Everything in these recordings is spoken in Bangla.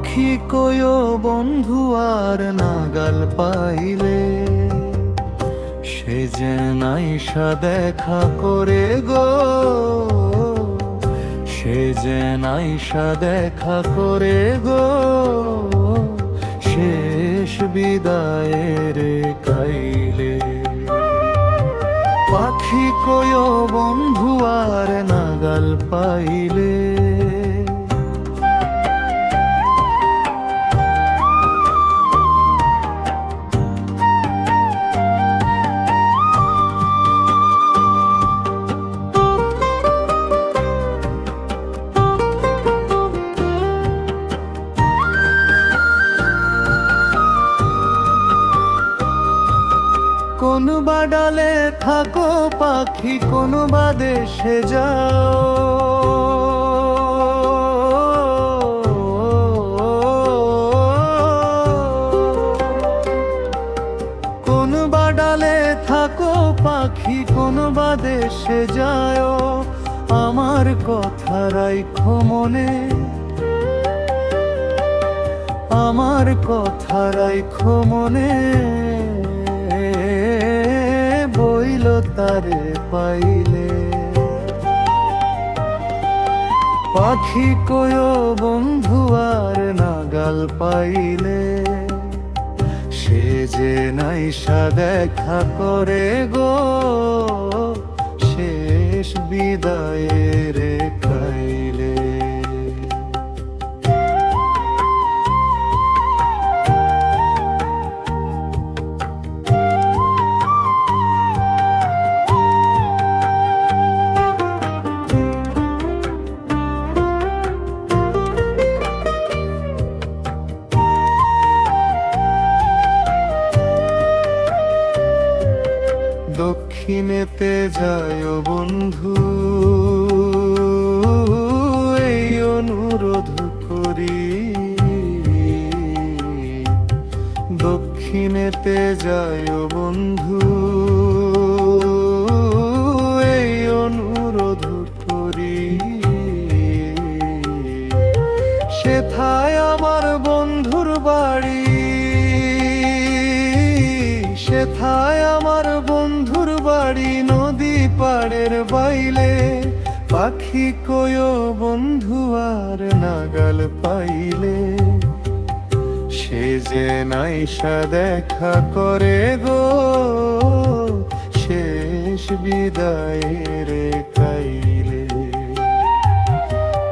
পাখি কয় বন্ধু আর নাগাল পাইলে, সে যে নাইসা দেখা করে গো, সে যে নাইসা দেখা করে গো, শেষ বিদায়ের কাইলে। পাখি কয় বন্ধু আর নাগাল পাইলে, কোন বা ডালে থাকো পাখি, কোন বা দেশে যাও, কোন বা ডালে থাকো পাখি, কোন বা দেশে যাও, আমার কথা রাইখো মনে, আমার কথা রাইখো মনে, বইল তারে পাইলে। পাখি কয় বন্ধু আর নাগাল পাইলে, সে যে নাইসা দেখা করে গো, শেষ বিদায়ের কাইলে। দক্ষিণেতে যায় বন্ধু, এই অনুরোধ করি, দক্ষিণেতে যায় বন্ধু, এই অনুরোধ করি, সেথায় আমার বন্ধুর বাড়ি, সেথায় আমার বন্ধুর বাড়ি, নদী পাড়ের বাইলে। পাখি কয় বন্ধু আর নাগাল পাইলে, সে যে নাইসা দেখা করে গো, শেষ বিদায়ের কাইলে।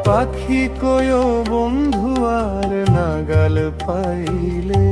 পাখি কয় বন্ধু আর নাগাল পাইলে।